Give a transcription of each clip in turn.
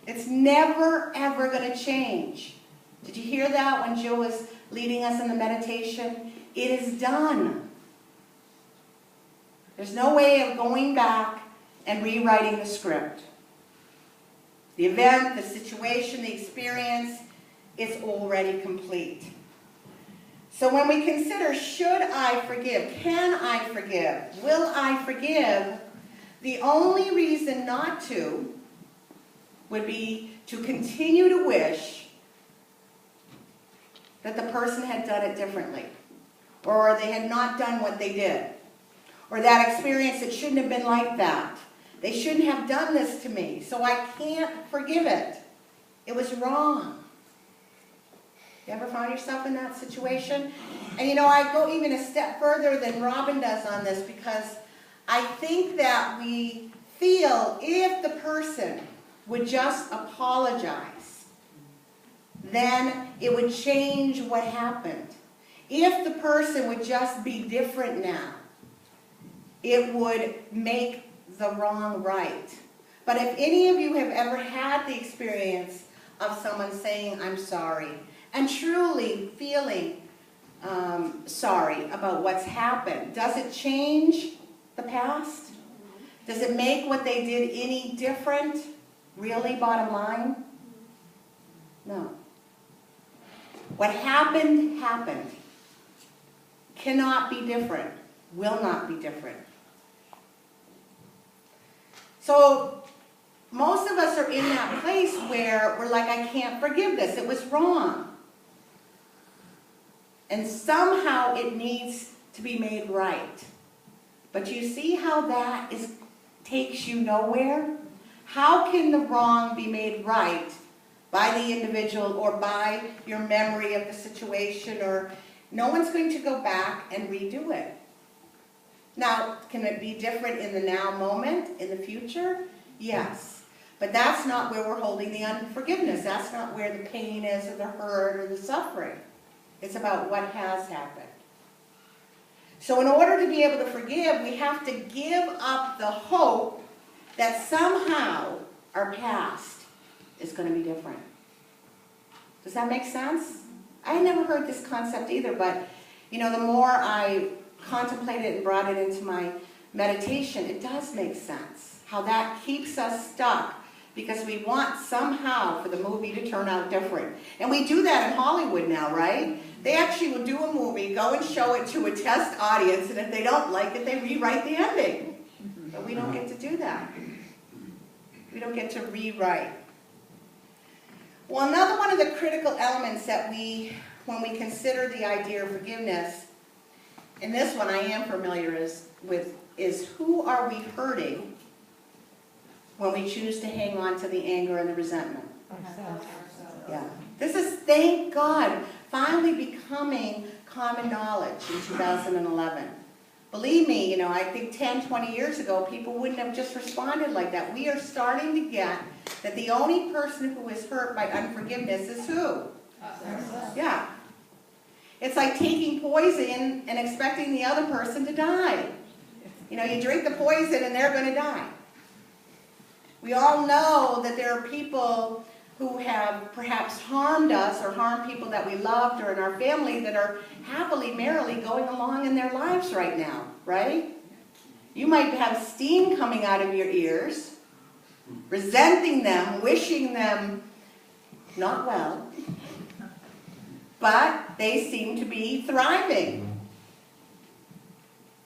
It's never, ever going to change. Did you hear that when Jill was leading us in the meditation? It is done. There's no way of going back and rewriting the script. The event, the situation, the experience is already complete. So when we consider, should I forgive? Can I forgive? Will I forgive? The only reason not to would be to continue to wish that the person had done it differently, or they had not done what they did, or that experience, it shouldn't have been like that. They shouldn't have done this to me, so I can't forgive it. It was wrong. You ever found yourself in that situation? And you know, I go even a step further than Robin does on this, because I think that we feel if the person would just apologize, then it would change what happened. If the person would just be different now, it would make the wrong right. But if any of you have ever had the experience of someone saying, I'm sorry, and truly feeling sorry about what's happened, does it change the past? Does it make what they did any different? Really, bottom line? No. What happened, happened. Cannot be different. Will not be different. So, most of us are in that place where we're like, I can't forgive this. It was wrong. And somehow it needs to be made right. But you see how that takes you nowhere? How can the wrong be made right by the individual or by your memory of the situation? Or no one's going to go back and redo it. Now, can it be different in the now moment, in the future? Yes. But that's not where we're holding the unforgiveness. That's not where the pain is, or the hurt, or the suffering. It's about what has happened. So in order to be able to forgive, we have to give up the hope that somehow our past is going to be different. Does that make sense? I had never heard this concept either, but you know, the more I contemplated and brought it into my meditation, it does make sense. How that keeps us stuck because we want somehow for the movie to turn out different. And we do that in Hollywood now, right? They actually will do a movie, go and show it to a test audience, and if they don't like it, they rewrite the ending. But we don't get to do that. We don't get to rewrite. Well, another one of the critical elements that when we consider the idea of forgiveness, and this one I am familiar with, is who are we hurting when we choose to hang on to the anger and the resentment? Ourselves. Yeah. This is, thank God, finally becoming common knowledge in 2011. Believe me, you know, I think 10, 20 years ago, people wouldn't have just responded like that. We are starting to get that the only person who is hurt by unforgiveness is who? Ourselves. Yeah. It's like taking poison and expecting the other person to die. You know, you drink the poison and they're going to die. We all know that there are people who have perhaps harmed us or harmed people that we loved or in our family that are happily, merrily going along in their lives right now, right? You might have steam coming out of your ears, resenting them, wishing them not well, but they seem to be thriving.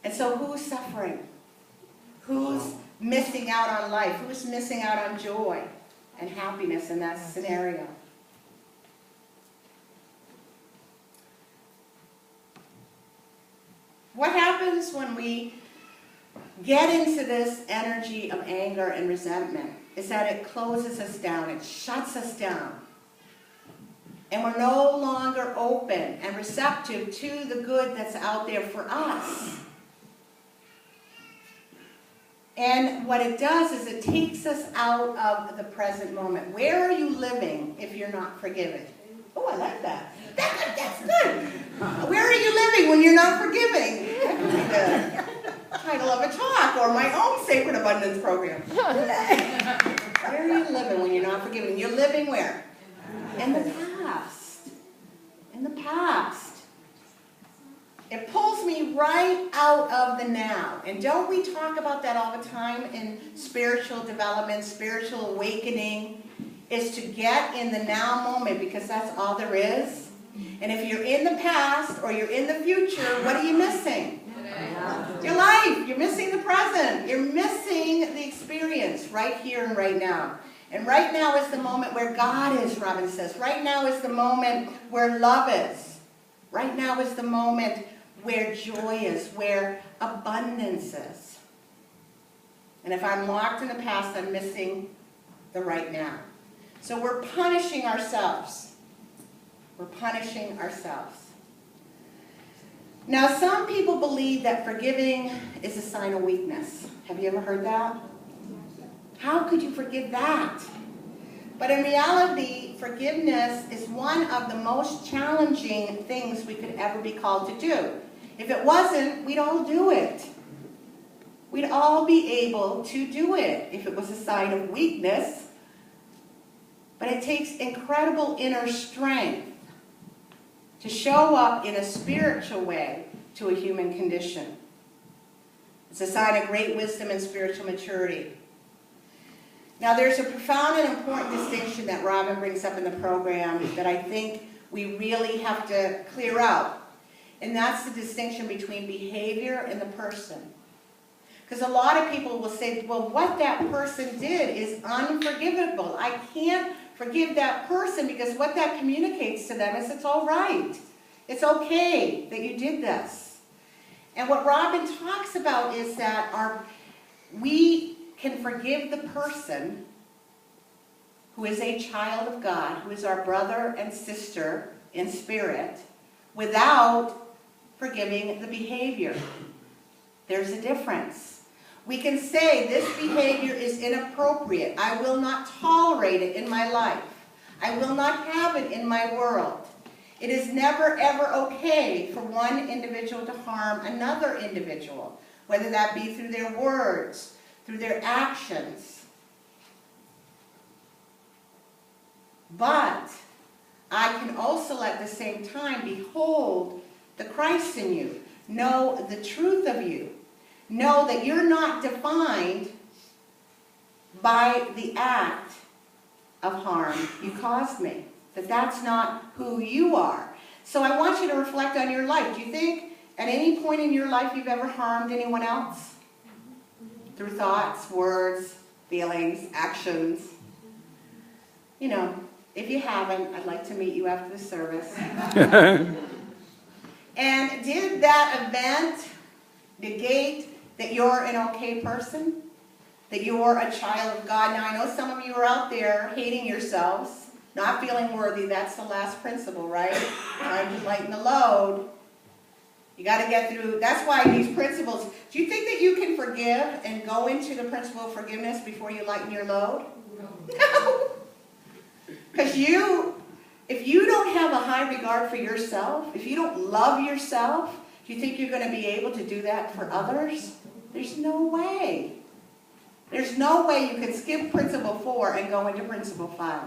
And so who's suffering? Who's missing out on life? Who's missing out on joy and happiness in that scenario? What happens when we get into this energy of anger and resentment is that it closes us down, it shuts us down. And we're no longer open and receptive to the good that's out there for us. And what it does is it takes us out of the present moment. Where are you living if you're not forgiving? Oh, I like that. That's good. Where are you living when you're not forgiving? That could be the title of a talk or my own Sacred Abundance program. Where are you living when you're not forgiving? You're living where? In the past. In the past. It pulls me right out of the now. And don't we talk about that all the time in spiritual development, spiritual awakening, is to get in the now moment, because that's all there is. And if you're in the past or you're in the future, what are you missing? Your life. You're missing the present. You're missing the experience right here and right now. And right now is the moment where God is, Robin says. Right now is the moment where love is. Right now is the moment where joy is, where abundance is. And if I'm locked in the past, I'm missing the right now. So we're punishing ourselves. We're punishing ourselves. Now, some people believe that forgiving is a sign of weakness. Have you ever heard that? How could you forgive that? But in reality, forgiveness is one of the most challenging things we could ever be called to do. If it wasn't, we'd all do it. We'd all be able to do it if it was a sign of weakness. But it takes incredible inner strength to show up in a spiritual way to a human condition. It's a sign of great wisdom and spiritual maturity. Now, there's a profound and important distinction that Robin brings up in the program that I think we really have to clear out. And that's the distinction between behavior and the person. Because a lot of people will say, well, what that person did is unforgivable. I can't forgive that person because what that communicates to them is it's all right. It's okay that you did this. And what Robin talks about is that we can forgive the person who is a child of God, who is our brother and sister in spirit, without forgiving the behavior. There's a difference. We can say this behavior is inappropriate. I will not tolerate it in my life. I will not have it in my world. It is never, ever okay for one individual to harm another individual, whether that be through their words, through their actions. But I can also at the same time behold the Christ in you, know the truth of you. Know that you're not defined by the act of harm you caused me. That that's not who you are. So I want you to reflect on your life. Do you think at any point in your life you've ever harmed anyone else? Through thoughts, words, feelings, actions. You know, if you haven't, I'd like to meet you after the service. And did that event negate that you're an okay person? That you're a child of God? Now, I know some of you are out there hating yourselves, not feeling worthy. That's the last principle, right? Time to lighten the load. You got to get through. That's why these principles. Do you think that you can forgive and go into the principle of forgiveness before you lighten your load? No. Because if you don't have a high regard for yourself, if you don't love yourself, do you think you're going to be able to do that for others? There's no way. There's no way you can skip principle 4 and go into principle 5.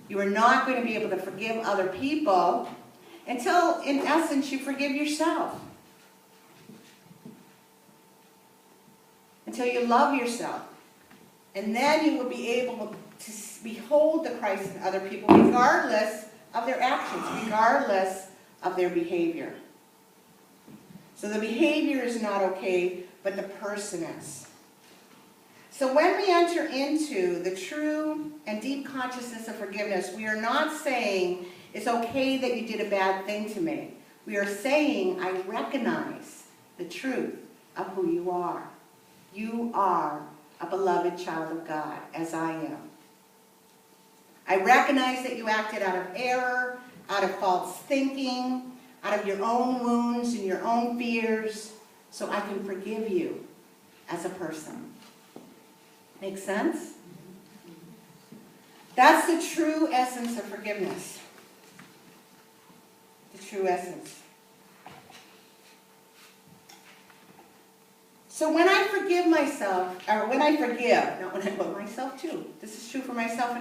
You are not going to be able to forgive other people until, in essence, you forgive yourself. Until you love yourself. And then you will be able to behold the Christ in other people regardless of their actions, regardless of their behavior. So the behavior is not okay, but the person is. So when we enter into the true and deep consciousness of forgiveness, we are not saying it's okay that you did a bad thing to me. We are saying I recognize the truth of who you are. You are a beloved child of God, as I am. I recognize that you acted out of error, out of false thinking, out of your own wounds and your own fears, so I can forgive you as a person. Make sense? That's the true essence of forgiveness. The true essence. So when I forgive myself, or when I forgive, not when I, well, myself too, this is true for myself and